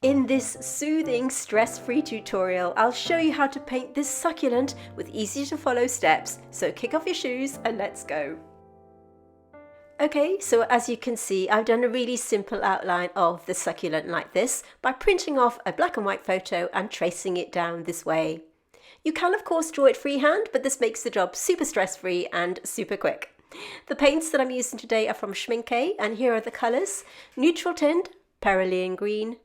In this soothing, stress-free tutorial, I'll show you how to paint this succulent with easy to follow steps, so kick off your shoes and let's go. Okay, so as you can see, I've done a really simple outline of the succulent like this by printing off a black and white photo and tracing it down this way. You can of course draw it freehand, but this makes the job super stress-free and super quick. The paints that I'm using today are from Schmincke, and here are the colours: neutral tint, Cerulean green,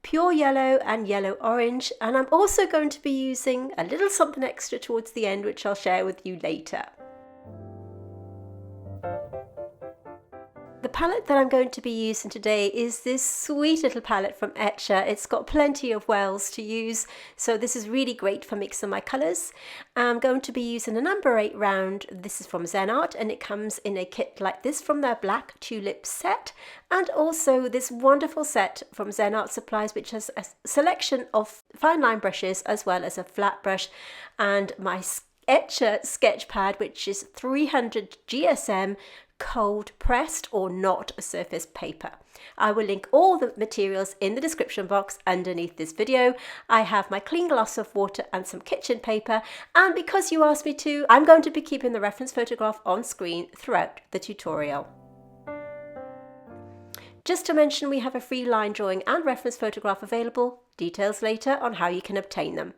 pure yellow and yellow orange, and I'm also going to be using a little something extra towards the end which I'll share with you later. The palette that I'm going to be using today is this sweet little palette from Etchr. It's got plenty of wells to use, so this is really great for mixing my colours. I'm going to be using a number 8 round. This is from Zen Art, and it comes in a kit like this from their black tulip set, and also this wonderful set from Zen Art Supplies, which has a selection of fine line brushes as well as a flat brush, and my Etchr sketch pad, which is 300 GSM cold pressed or not surface paper. I will link all the materials in the description box underneath this video. I have my clean glass of water and some kitchen paper, and because you asked me to, I'm going to be keeping the reference photograph on screen throughout the tutorial. Just to mention, we have a free line drawing and reference photograph available. Details later on how you can obtain them.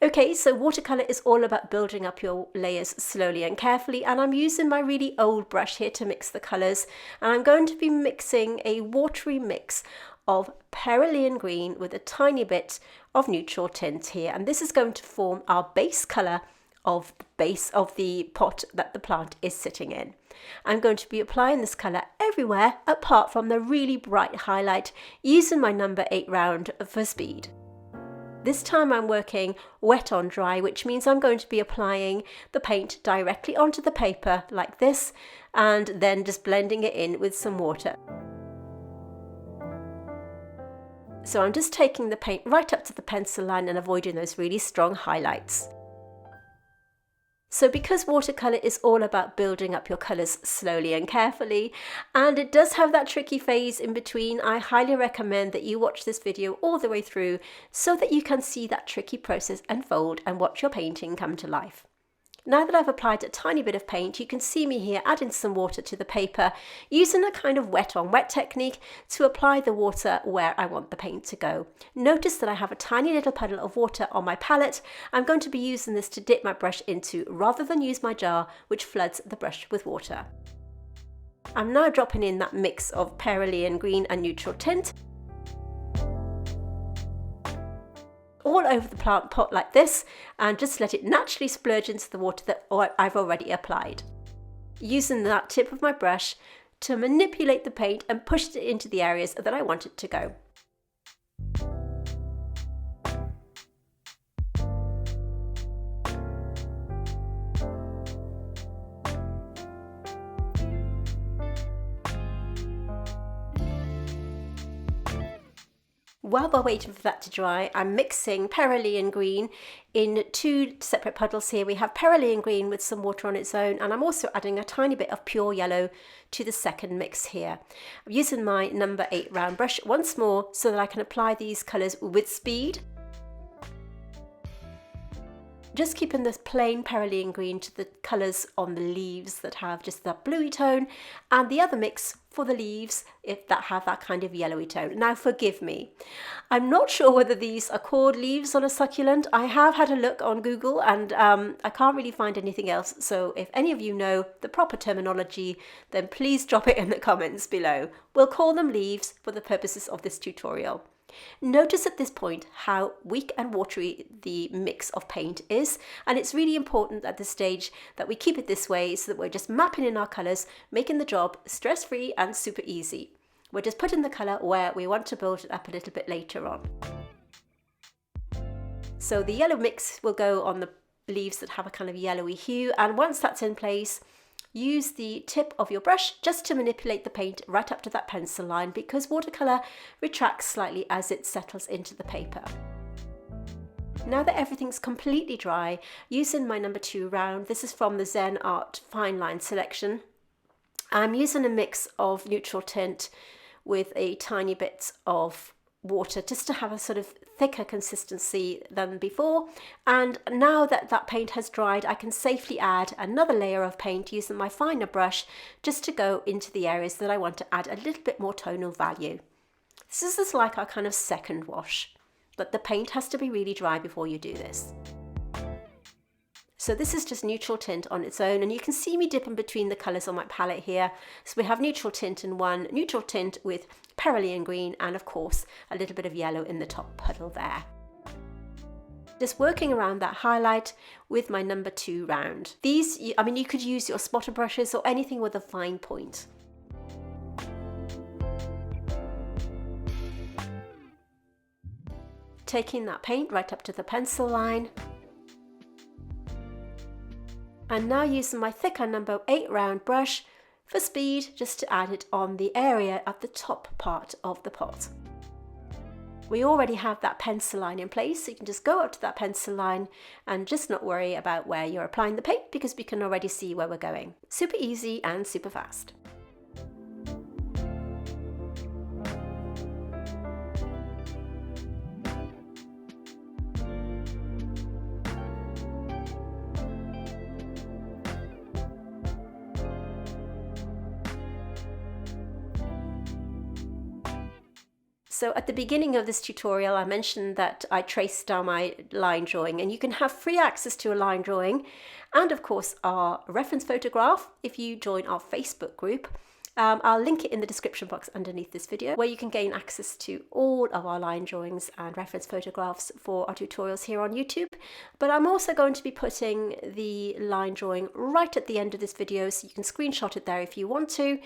Okay, so watercolour is all about building up your layers slowly and carefully, and I'm using my really old brush here to mix the colours, and I'm going to be mixing a watery mix of Cerulean green with a tiny bit of neutral tint here, and this is going to form our base colour of the base of the pot that the plant is sitting in. I'm going to be applying this colour everywhere apart from the really bright highlight, using my number 8 round for speed. This time I'm working wet on dry, which means I'm going to be applying the paint directly onto the paper like this, and then just blending it in with some water. So I'm just taking the paint right up to the pencil line and avoiding those really strong highlights. So because watercolour is all about building up your colours slowly and carefully, and it does have that tricky phase in between, I highly recommend that you watch this video all the way through so that you can see that tricky process unfold and watch your painting come to life. Now that I've applied a tiny bit of paint, you can see me here adding some water to the paper, using a kind of wet on wet technique to apply the water where I want the paint to go. Notice that I have a tiny little puddle of water on my palette. I'm going to be using this to dip my brush into rather than use my jar, which floods the brush with water. I'm now dropping in that mix of Cerulean green and neutral tint all over the plant pot like this, and just let it naturally splurge into the water that I've already applied. Using that tip of my brush to manipulate the paint and push it into the areas that I want it to go. While we're waiting for that to dry, I'm mixing Cerulean green in 2 separate puddles here. We have Cerulean green with some water on its own, and I'm also adding a tiny bit of pure yellow to the second mix here. I'm using my number 8 round brush once more so that I can apply these colours with speed. Just keeping this plain Cerulean green to the colours on the leaves that have just that bluey tone, and the other mix for the leaves that have that kind of yellowy tone. Now forgive me, I'm not sure whether these are called leaves on a succulent. I have had a look on Google, and I can't really find anything else, so if any of you know the proper terminology, then please drop it in the comments below. We'll call them leaves for the purposes of this tutorial. Notice at this point how weak and watery the mix of paint is, and it's really important at this stage that we keep it this way so that we're just mapping in our colours, making the job stress-free and super easy. We're just putting the colour where we want to build it up a little bit later on. So the yellow mix will go on the leaves that have a kind of yellowy hue, and once that's in place, use the tip of your brush just to manipulate the paint right up to that pencil line, because watercolour retracts slightly as it settles into the paper. Now that everything's completely dry, using my number 2 round, this is from the Zen Art Fine Line selection, I'm using a mix of neutral tint with a tiny bit of water just to have a sort of thicker consistency than before. And now that that paint has dried, I can safely add another layer of paint using my finer brush just to go into the areas that I want to add a little bit more tonal value. This is like our kind of second wash, but the paint has to be really dry before you do this. So this is just neutral tint on its own, and you can see me dipping between the colours on my palette here. So we have neutral tint in one, neutral tint with Cerulean green, and of course a little bit of yellow in the top puddle there. Just working around that highlight with my number 2 round. These, I mean, you could use your spotter brushes or anything with a fine point. Taking that paint right up to the pencil line. And now using my thicker number 8 round brush for speed, just to add it on the area at the top part of the pot. We already have that pencil line in place, so you can just go up to that pencil line and just not worry about where you're applying the paint, because we can already see where we're going. Super easy and super fast. So at the beginning of this tutorial, I mentioned that I traced down my line drawing, and you can have free access to a line drawing and of course our reference photograph if you join our Facebook group. I'll link it in the description box underneath this video, where you can gain access to all of our line drawings and reference photographs for our tutorials here on YouTube. But I'm also going to be putting the line drawing right at the end of this video, so you can screenshot it there if you want to.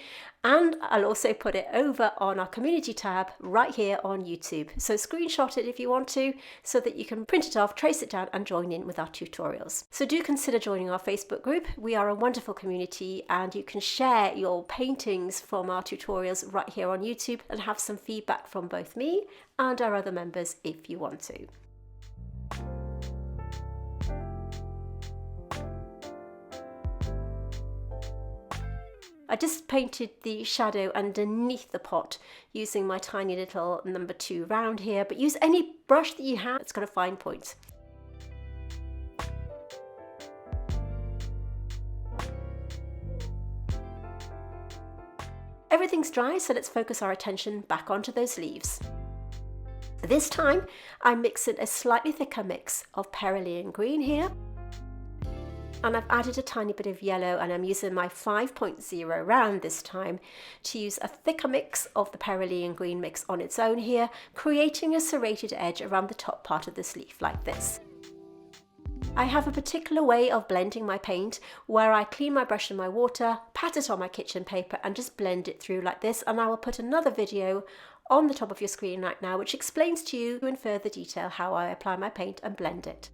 And I'll also put it over on our community tab right here on YouTube. So screenshot it if you want to, so that you can print it off, trace it down and join in with our tutorials. So do consider joining our Facebook group. We are a wonderful community, and you can share your paintings from our tutorials right here on YouTube and have some feedback from both me and our other members if you want to. I just painted the shadow underneath the pot using my tiny little number 2 round here, but use any brush that you have that's got a fine point. Everything's dry, so let's focus our attention back onto those leaves. This time I'm mixing a slightly thicker mix of Cerulean green here, and I've added a tiny bit of yellow, and I'm using my 5.0 round this time to use a thicker mix of the Cerulean green mix on its own here, creating a serrated edge around the top part of this leaf like this. I have a particular way of blending my paint where I clean my brush and my water, pat it on my kitchen paper and just blend it through like this, and I will put another video on the top of your screen right now which explains to you in further detail how I apply my paint and blend it.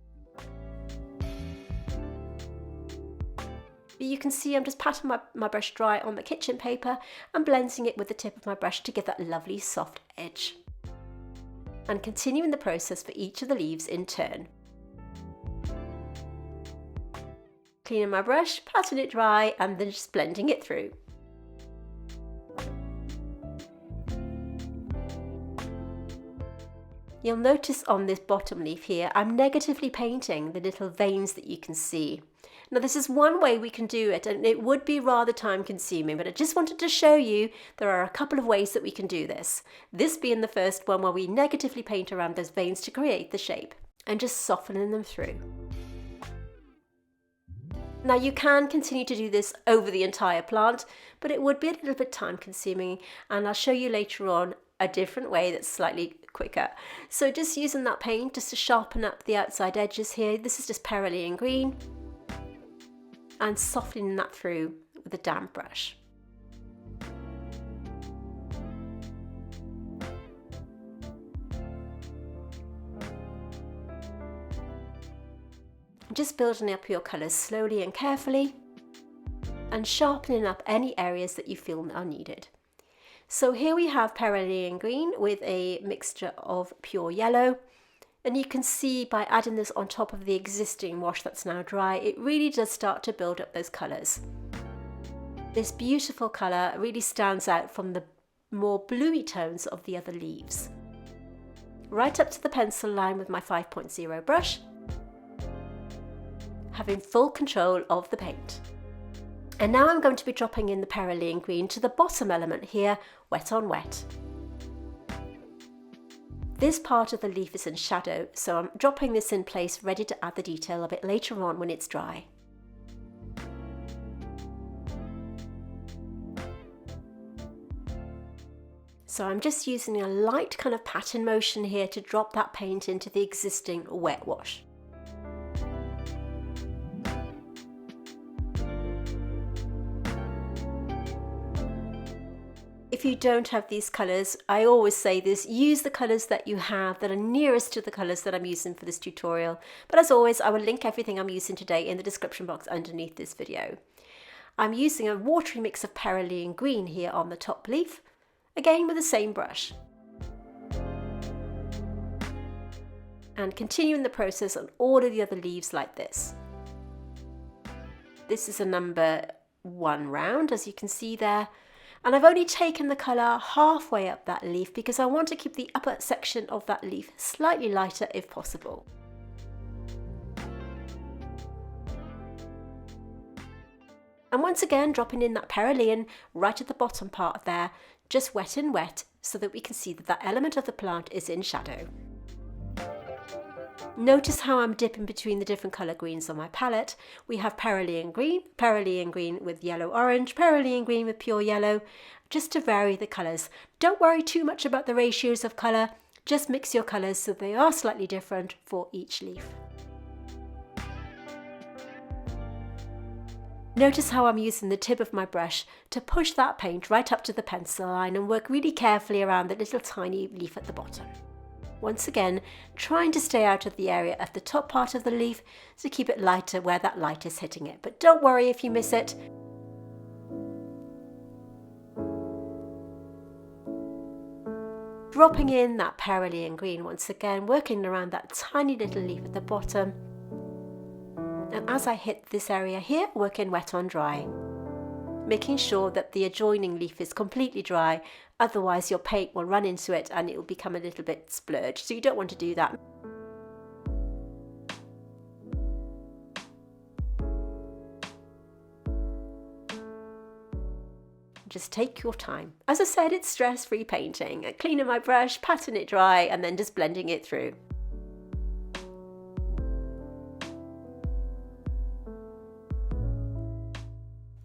But you can see I'm just patting my brush dry on the kitchen paper and blending it with the tip of my brush to give that lovely soft edge. And continuing the process for each of the leaves in turn. Cleaning my brush, patting it dry, and then just blending it through. You'll notice on this bottom leaf here, I'm negatively painting the little veins that you can see. Now this is one way we can do it, and it would be rather time consuming, but I just wanted to show you there are a couple of ways that we can do this. This being the first one, where we negatively paint around those veins to create the shape and just softening them through. Now you can continue to do this over the entire plant, but it would be a little bit time consuming, and I'll show you later on a different way that's slightly quicker. So just using that paint just to sharpen up the outside edges here. This is just Cerulean green, and softening that through with a damp brush. Just building up your colours slowly and carefully, and sharpening up any areas that you feel are needed. So here we have Cerulean green with a mixture of pure yellow, and you can see by adding this on top of the existing wash that's now dry, it really does start to build up those colours. This beautiful colour really stands out from the more bluey tones of the other leaves. right up to the pencil line with my 5.0 brush, having full control of the paint. And now I'm going to be dropping in the Cerulean green to the bottom element here, wet on wet. This part of the leaf is in shadow, so I'm dropping this in place ready to add the detail a bit later on when it's dry. So I'm just using a light kind of pattern motion here to drop that paint into the existing wet wash. If you don't have these colours, I always say this, use the colours that you have that are nearest to the colours that I'm using for this tutorial. But as always, I will link everything I'm using today in the description box underneath this video. I'm using a watery mix of Cerulean green here on the top leaf, again with the same brush. And continuing the process on all of the other leaves like this. This is a number 1 round, as you can see there. And I've only taken the colour halfway up that leaf because I want to keep the upper section of that leaf slightly lighter if possible. And once again dropping in that Cerulean right at the bottom part there, just wet in wet so that we can see that that element of the plant is in shadow. Notice how I'm dipping between the different colour greens on my palette. We have Cerulean green with yellow orange, Cerulean green with pure yellow, just to vary the colours. Don't worry too much about the ratios of colour, just mix your colours so they are slightly different for each leaf. Notice how I'm using the tip of my brush to push that paint right up to the pencil line and work really carefully around the little tiny leaf at the bottom. Once again, trying to stay out of the area of the top part of the leaf to keep it lighter where that light is hitting it. But don't worry if you miss it. Dropping in that Cerulean green once again, working around that tiny little leaf at the bottom. And as I hit this area here, working wet on dry. Making sure that the adjoining leaf is completely dry, otherwise your paint will run into it and it will become a little bit splurged, so you don't want to do that. Just take your time. As I said, it's stress-free painting. Cleaning my brush, patting it dry, and then just blending it through.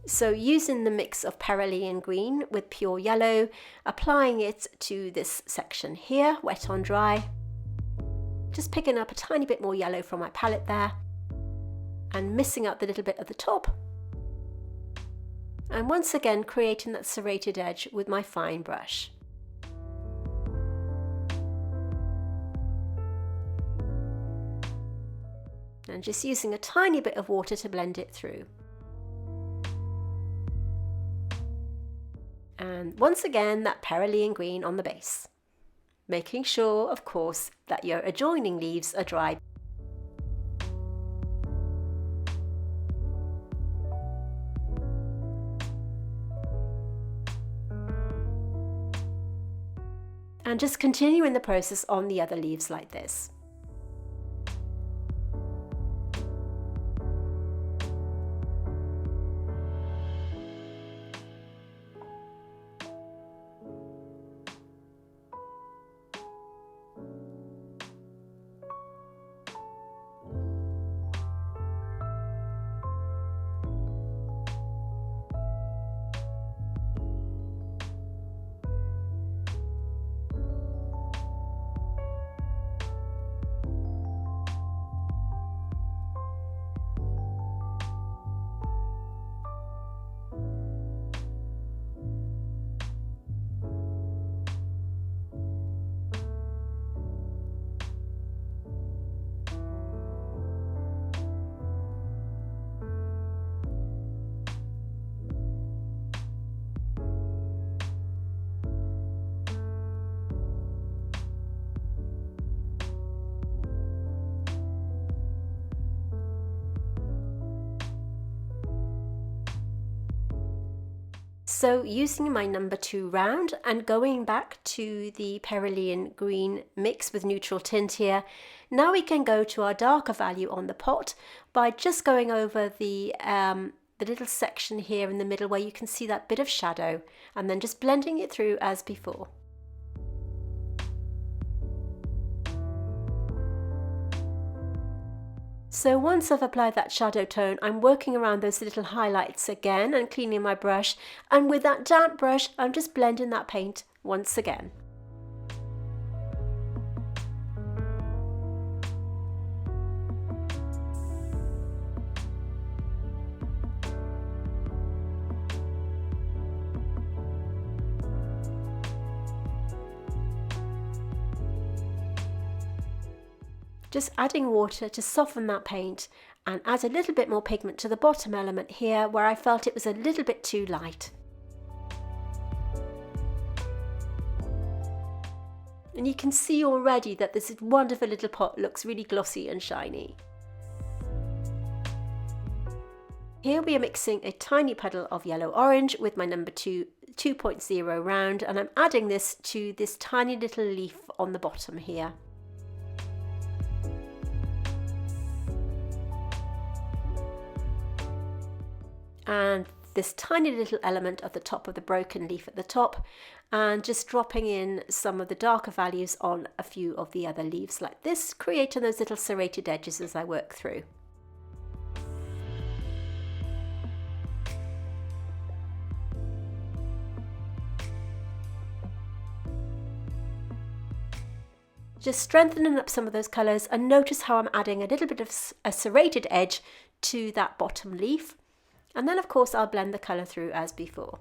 So using the mix of Cerulean green with pure yellow, applying it to this section here, wet on dry. Just picking up a tiny bit more yellow from my palette there and missing out the little bit at the top. And once again creating that serrated edge with my fine brush. And just using a tiny bit of water to blend it through. And once again, that Cerulean green on the base. Making sure, of course, that your adjoining leaves are dry. And just continuing the process on the other leaves like this. So using my number 2 round and going back to the Cerulean green mix with neutral tint here, now we can go to our darker value on the pot by just going over the little section here in the middle where you can see that bit of shadow, and then just blending it through as before. So once I've applied that shadow tone, I'm working around those little highlights again and cleaning my brush, and with that damp brush I'm just blending that paint once again. Just adding water to soften that paint and add a little bit more pigment to the bottom element here where I felt it was a little bit too light. And you can see already that this wonderful little pot looks really glossy and shiny. Here we are mixing a tiny puddle of yellow orange with my number 2 2.0 round, and I'm adding this to this tiny little leaf on the bottom here. And this tiny little element of the top of the broken leaf at the top, and just dropping in some of the darker values on a few of the other leaves like this, creating those little serrated edges as I work through. Just strengthening up some of those colours, and notice how I'm adding a little bit of a serrated edge to that bottom leaf. And then of course I'll blend the colour through as before.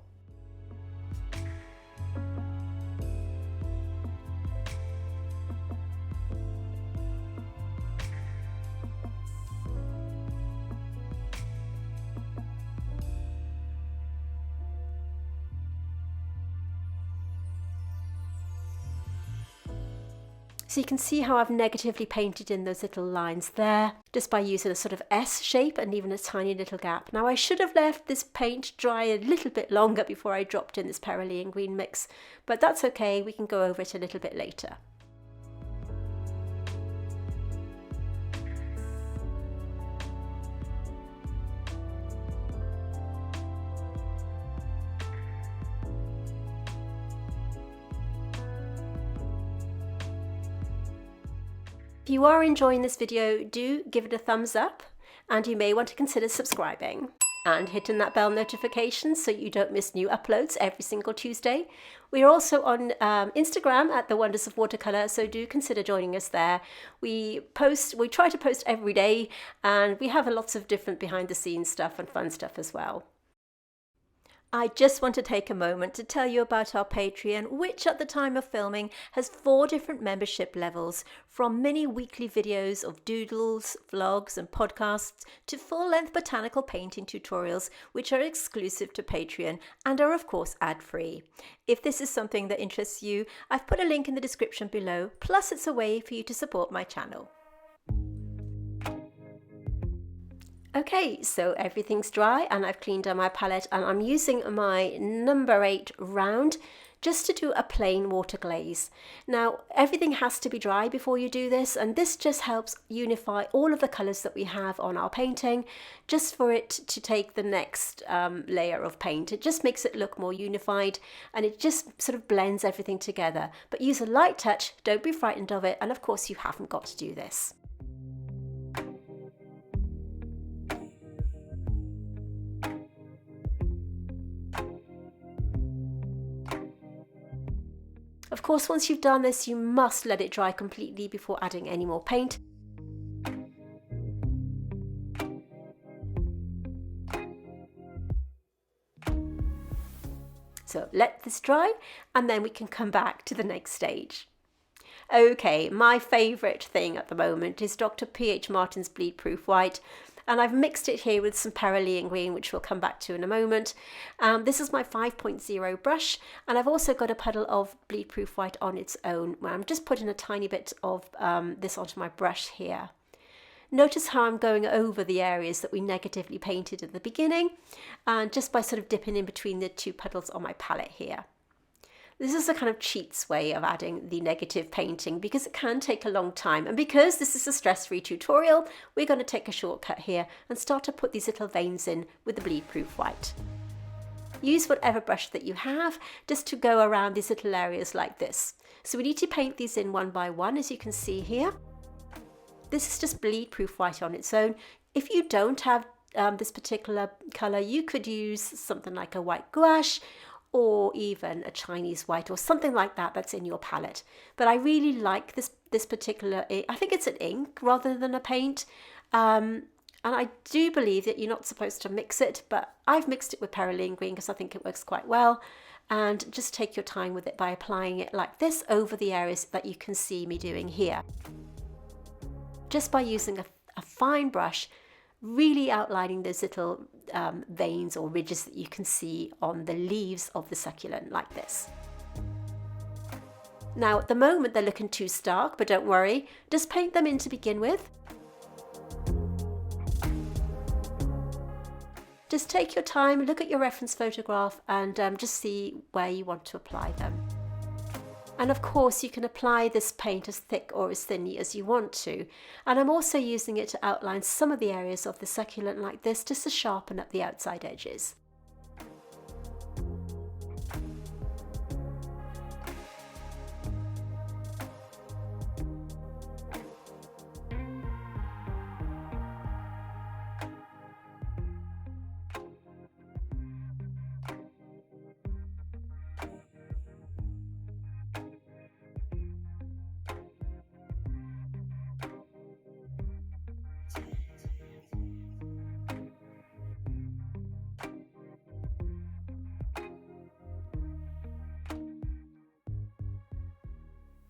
So you can see how I've negatively painted in those little lines there, just by using a sort of S shape and even a tiny little gap. Now I should have left this paint dry a little bit longer before I dropped in this Cerulean green mix, but that's okay, we can go over it a little bit later. If you are enjoying this video, do give it a thumbs up, and you may want to consider subscribing and hitting that bell notification so you don't miss new uploads every single Tuesday. We are also on Instagram at The Wonders of Watercolour, so do consider joining us there. We try to post every day, and we have lots of different behind the scenes stuff and fun stuff as well. I just want to take a moment to tell you about our Patreon, which at the time of filming has 4 different membership levels, from mini weekly videos of doodles, vlogs and podcasts to full-length botanical painting tutorials, which are exclusive to Patreon and are of course ad-free. If this is something that interests you, I've put a link in the description below, plus it's a way for you to support my channel. Okay, so everything's dry and I've cleaned out my palette, and I'm using my number 8 round just to do a plain water glaze. Now everything has to be dry before you do this, and this just helps unify all of the colours that we have on our painting, just for it to take the next layer of paint. It just makes it look more unified, and it just sort of blends everything together. But use a light touch, don't be frightened of it, and of course you haven't got to do this. Of course, once you've done this, you must let it dry completely before adding any more paint. So let this dry, and then we can come back to the next stage. Okay, my favourite thing at the moment is Dr. P.H. Martin's Bleed Proof White, and I've mixed it here with some Cerulean green, which we'll come back to in a moment. This is my 5.0 brush, and I've also got a puddle of Bleed Proof White on its own, where I'm just putting a tiny bit of this onto my brush here. Notice how I'm going over the areas that we negatively painted at the beginning, and just by sort of dipping in between the two puddles on my palette here. This is a kind of cheats way of adding the negative painting because it can take a long time, and because this is a stress-free tutorial, we're going to take a shortcut here and start to put these little veins in with the bleed-proof white. Use whatever brush that you have just to go around these little areas like this. So we need to paint these in one by one, as you can see here. This is just bleed-proof white on its own. If you don't have this particular colour, you could use something like a white gouache or even a Chinese white or something like that that's in your palette. But I really like this particular, I think it's an ink rather than a paint. And I do believe that you're not supposed to mix it, but I've mixed it with Perylene Green because I think it works quite well. And just take your time with it by applying it like this over the areas that you can see me doing here. Just by using a fine brush, really outlining those little veins or ridges that you can see on the leaves of the succulent like this. Now at the moment they're looking too stark, but don't worry, just paint them in to begin with. Just take your time, look at your reference photograph and just see where you want to apply them. And of course you can apply this paint as thick or as thinly as you want to. And I'm also using it to outline some of the areas of the succulent like this, just to sharpen up the outside edges.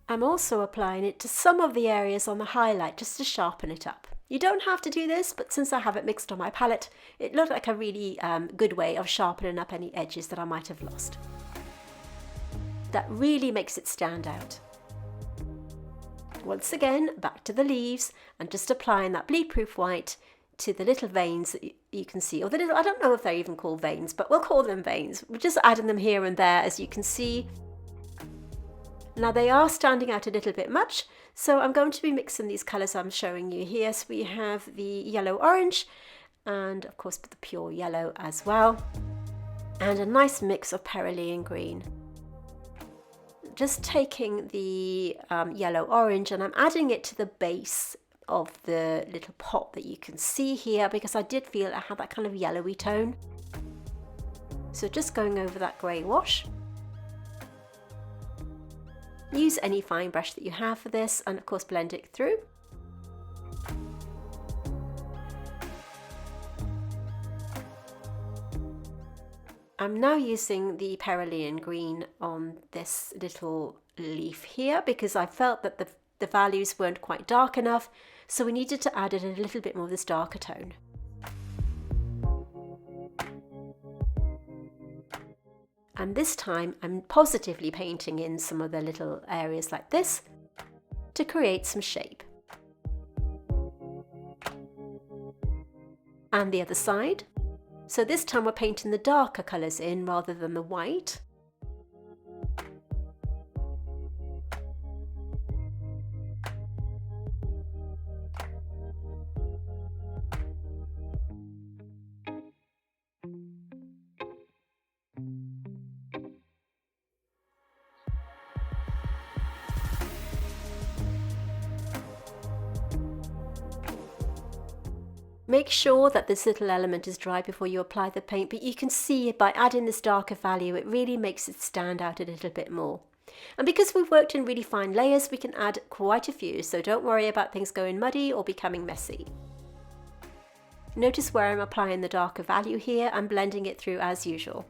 I'm also applying it to some of the areas on the highlight just to sharpen it up. You don't have to do this, but since I have it mixed on my palette, it looked like a really good way of sharpening up any edges that I might have lost. That really makes it stand out. Once again, back to the leaves and just applying that bleed-proof white to the little veins that you can see, or the little, I don't know if they're even called veins, but we'll call them veins. We're just adding them here and there, as you can see. Now they are standing out a little bit much, so I'm going to be mixing these colours I'm showing you here. So we have the yellow-orange and of course the pure yellow as well, and a nice mix of Perylene Green. Just taking the yellow-orange and I'm adding it to the base of the little pot that you can see here because I did feel it had that kind of yellowy tone. So just going over that grey wash. Use any fine brush that you have for this and of course blend it through. I'm now using the Perylene Green on this little leaf here because I felt that the values weren't quite dark enough, so we needed to add in a little bit more of this darker tone. And this time I'm positively painting in some of the little areas like this to create some shape. And the other side. So this time we're painting the darker colours in rather than the white. Make sure that this little element is dry before you apply the paint, but you can see by adding this darker value it really makes it stand out a little bit more. And because we've worked in really fine layers, we can add quite a few, so don't worry about things going muddy or becoming messy. Notice where I'm applying the darker value here and blending it through as usual.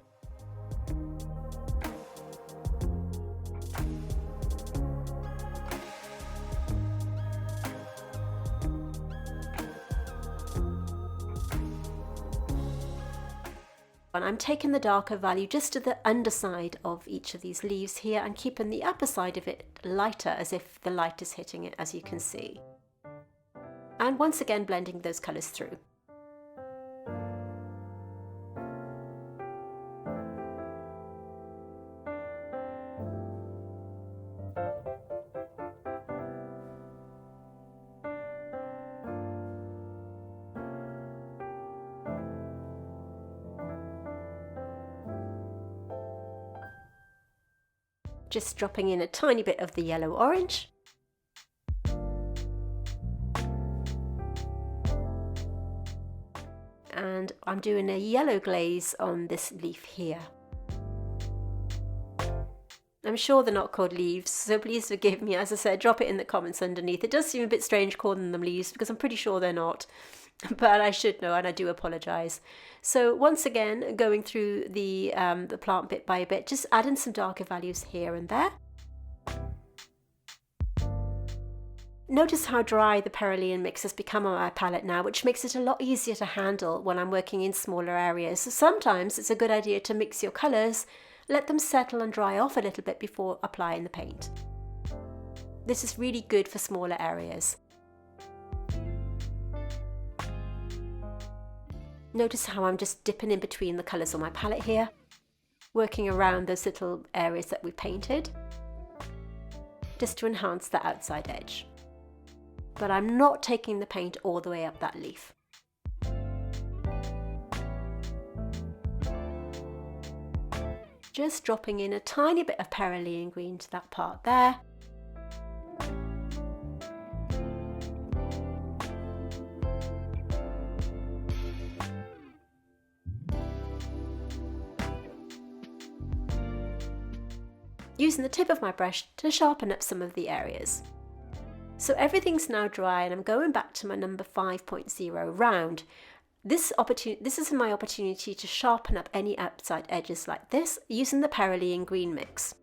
And I'm taking the darker value just to the underside of each of these leaves here and keeping the upper side of it lighter as if the light is hitting it, as you can see. And once again blending those colours through. Just dropping in a tiny bit of the yellow orange. And I'm doing a yellow glaze on this leaf here. I'm sure they're not called leaves, so please forgive me. As I said, drop it in the comments underneath. It does seem a bit strange calling them leaves because I'm pretty sure they're not. But I should know, and I do apologise. So once again, going through the plant bit by bit, just adding some darker values here and there. Notice how dry the Perylene mix has become on my palette now, which makes it a lot easier to handle when I'm working in smaller areas. So sometimes it's a good idea to mix your colours, let them settle and dry off a little bit before applying the paint. This is really good for smaller areas. Notice how I'm just dipping in between the colours on my palette here, working around those little areas that we painted, just to enhance the outside edge. But I'm not taking the paint all the way up that leaf. Just dropping in a tiny bit of Perylene green to that part there. Using the tip of my brush to sharpen up some of the areas. So everything's now dry and I'm going back to my number 5.0 round. This is my opportunity to sharpen up any outside edges like this using the Perylene green mix.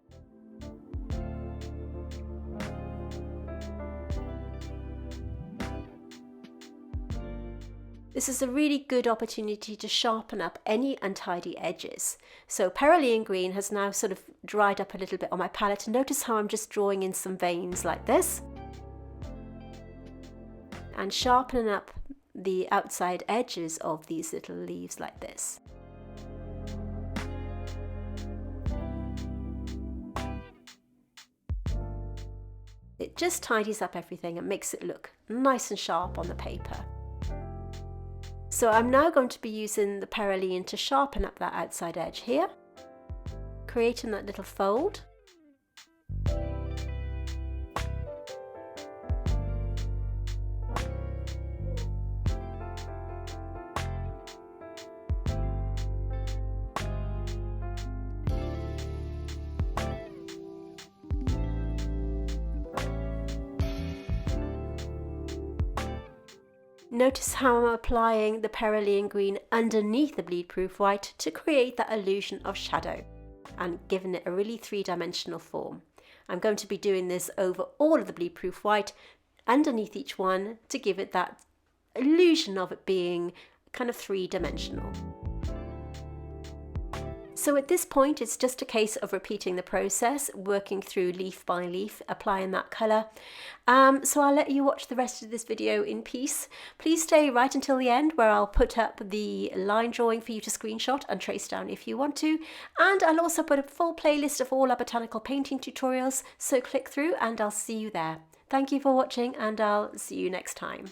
This is a really good opportunity to sharpen up any untidy edges. So Perylene green has now sort of dried up a little bit on my palette, and notice how I'm just drawing in some veins like this and sharpening up the outside edges of these little leaves like this. It just tidies up everything and makes it look nice and sharp on the paper. So I'm now going to be using the Perylene to sharpen up that outside edge here, creating that little fold. Notice how I'm applying the Perylene green underneath the bleed-proof white to create that illusion of shadow and giving it a really three-dimensional form. I'm going to be doing this over all of the bleed-proof white underneath each one to give it that illusion of it being kind of three-dimensional. So at this point, it's just a case of repeating the process, working through leaf by leaf, applying that colour. So I'll let you watch the rest of this video in peace. Please stay right until the end where I'll put up the line drawing for you to screenshot and trace down if you want to. And I'll also put a full playlist of all our botanical painting tutorials, so click through and I'll see you there. Thank you for watching and I'll see you next time.